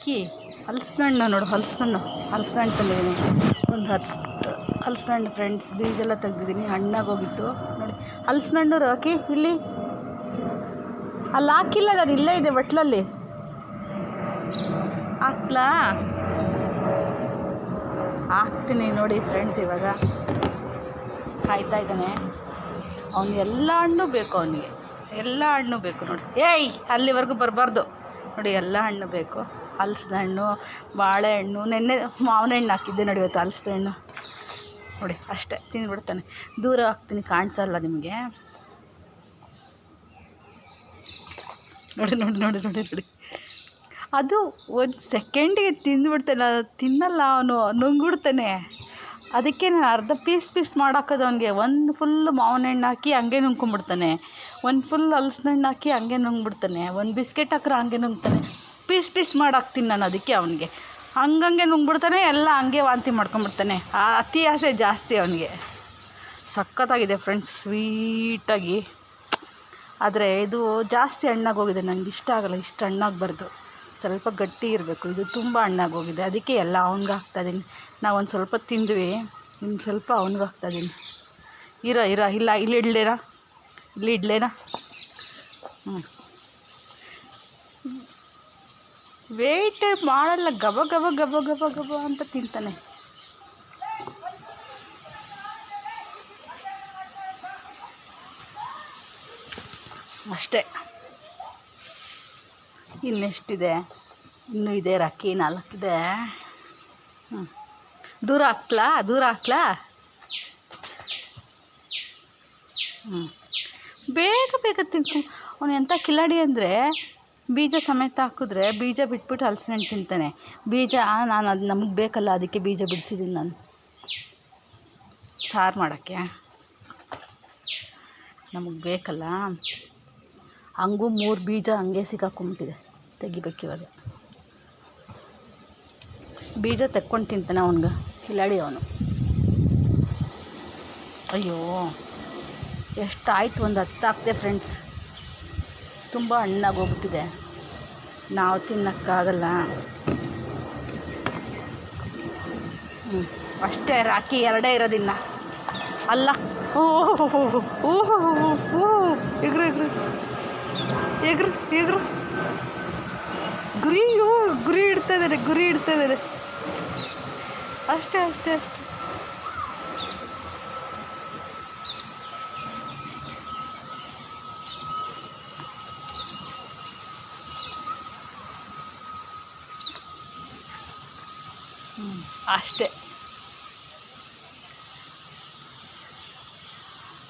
ಅಕ್ಕಿ ಹಲಸಿನ ಹಣ್ಣು ನೋಡು, ಹಲಸಿನ ಹಣ್ಣು ತಂದಿದ್ದೀನಿ. ಒಂದು 10 ಹಲಸಿನ ಹಣ್ಣು ಫ್ರೆಂಡ್ಸ್. ಬೀಜ ಎಲ್ಲ ತೆಗ್ದಿದ್ದೀನಿ, ಹಣ್ಣಾಗೋಗಿತ್ತು ನೋಡಿ. ಹಲಸಿನ ಹಣ್ಣು ಅಕ್ಕಿ ಇಲ್ಲಿ ಅಲ್ಲಿ ಹಾಕಿಲ್ಲ, ನಾನು ಇಲ್ಲೇ ಇದೆ ಬಟ್ಲಲ್ಲಿ. ಹಾಕ್ಲಾ? ಹಾಕ್ತೀನಿ ನೋಡಿ ಫ್ರೆಂಡ್ಸ್. ಇವಾಗ ಕಾಯ್ತಾ ಇದ್ದಾನೆ. ಅವ್ನಿಗೆ ಎಲ್ಲ ಹಣ್ಣು ಬೇಕು, ಅವನಿಗೆ ಎಲ್ಲ ಹಣ್ಣು ಬೇಕು ನೋಡಿ. ಏಯ್, ಅಲ್ಲಿವರೆಗೂ ಬರಬಾರ್ದು ನೋಡಿ. ಎಲ್ಲ ಹಣ್ಣು ಬೇಕು. ಹಲಸಿನ ಹಣ್ಣು, ಬಾಳೆಹಣ್ಣು, ನೆನ್ನೆ ಮಾವಿನ ಹಣ್ಣು ಹಾಕಿದ್ದೆ ನೋಡಿ. ಇವತ್ತು ಹಲಸಿನ ಹಣ್ಣು ನೋಡಿ, ಅಷ್ಟೇ ತಿಂದ್ಬಿಡ್ತಾನೆ. ದೂರ ಹಾಕ್ತೀನಿ, ಕಾಣಿಸಲ್ಲ ನಿಮಗೆ. ನೋಡಿ ನೋಡಿ ನೋಡಿ ನೋಡಿ ನೋಡಿ, ಅದು ಒಂದು ಸೆಕೆಂಡಿಗೆ ತಿಂದುಬಿಡ್ತಾನೆ. ತಿನ್ನಲ್ಲ ಅವನು, ನುಂಗ್ಬಿಡ್ತಾನೆ. ಅದಕ್ಕೆ ನಾನು ಅರ್ಧ ಪೀಸ್ ಮಾಡಾಕೋದು ಅವನಿಗೆ. ಒಂದು ಫುಲ್ಲು ಮಾವಿನ ಹಣ್ಣು ಹಾಕಿ ಹಂಗೆ ನುಂಗ್ಕೊಂಬಿಡ್ತಾನೆ. ಒಂದು ಫುಲ್ ಹಲಸಿನ ಹಣ್ಣು ಹಾಕಿ ಹಂಗೆ ನುಂಗ್ಬಿಡ್ತಾನೆ. ಒಂದು ಬಿಸ್ಕೆಟ್ ಹಾಕ್ರೆ ಹಂಗೆ ನುಂಗ್ತಾನೆ. ಪೀಸ್ ಮಾಡಾಕ್ತೀನಿ ನಾನು ಅದಕ್ಕೆ ಅವನಿಗೆ. ಹಂಗಂಗೆ ನುಂಗ್ಬಿಡ್ತಾನೆ, ಎಲ್ಲ ಹಂಗೆ ವಾಂತಿ ಮಾಡ್ಕೊಂಬಿಡ್ತಾನೆ. ಅತಿ ಆಸೆ ಜಾಸ್ತಿ ಅವನಿಗೆ. ಸಖತ್ತಾಗಿದೆ ಫ್ರೆಂಡ್ಸ್, ಸ್ವೀಟಾಗಿ. ಆದರೆ ಇದು ಜಾಸ್ತಿ ಹಣ್ಣಾಗೋಗಿದೆ, ನನಗೆ ಇಷ್ಟ ಆಗಲ್ಲ. ಇಷ್ಟು ಹಣ್ಣಾಗಬಾರ್ದು, ಸ್ವಲ್ಪ ಗಟ್ಟಿ ಇರಬೇಕು. ಇದು ತುಂಬ ಹಣ್ಣಾಗೋಗಿದೆ, ಅದಕ್ಕೆ ಎಲ್ಲ ಅವ್ನಿಗೆ ಹಾಕ್ತಾಯಿದ್ದೀನಿ. ನಾವು ಒಂದು ಸ್ವಲ್ಪ ತಿಂದ್ವಿ, ಇನ್ನು ಸ್ವಲ್ಪ ಅವ್ನಿಗೆ ಹಾಕ್ತಾಯಿದ್ದೀನಿ. ಇಲ್ಲಿ ಇಡ್ಲೇನಾ? ವೇಟ್ ಮಾಡಲ್ಲ, ಗಬ ಅಂತ ತಿಂತಾನೆ. ಅಷ್ಟೇ. ಇನ್ನೆಷ್ಟಿದೆ? ಇನ್ನೂ ಇದೆ ರಾಕಿ, 4 ಇದೆ. ದೂರ ಹಾಕ್ಲಾ? ಬೇಗ ತಿನ್ಕೊಂಡು. ಅವನು ಎಂಥ ಕಿಲಾಡಿ ಅಂದರೆ, ಬೀಜ ಸಮೇತ ಹಾಕಿದ್ರೆ ಬೀಜ ಬಿಟ್ಬಿಟ್ಟು ಹಲಸಿನ ಹಣ್ಣು ತಿಂತಾನೆ. ಬೀಜ ನಾನು ಅದು ನಮಗೆ ಬೇಕಲ್ಲ, ಅದಕ್ಕೆ ಬೀಜ ಬಿಡಿಸಿದ್ದೀನಿ ನಾನು ಸಾರು ಮಾಡೋಕ್ಕೆ. ನಮಗೆ ಬೇಕಲ್ಲ, ಹಂಗೂ 3 ಬೀಜ ಹಂಗೆ ಸಿಕ್ಕಾಕೊಂಬಿಟ್ಟಿದೆ. ತೆಗಿಬೇಕಿವಾಗ. ಬೀಜ ತೆಕ್ಕೊಂಡು ತಿಂತಾನೆ. ಅವನಿಗೆ ಕಿಲಾಡಿ ಅವನು. ಅಯ್ಯೋ, ಎಷ್ಟಾಯಿತು? ಒಂದು 10 ಹಾಕ್ದೆ ಫ್ರೆಂಡ್ಸ್. ತುಂಬ ಹಣ್ಣಾಗೋಗ್ಬಿಟ್ಟಿದೆ, ನಾವು ತಿನ್ನೋಕ್ಕಾಗಲ್ಲ. ಅಷ್ಟೇ ರಾಕಿ, 2 ಇರೋದಿನ್ನ ಅಲ್ಲ. ಎಗ್ರು ಗುರಿ ಇಡ್ತಾ ಇದ್ದಾರೆ. ಅಷ್ಟೇ. ಅಷ್ಟೇ.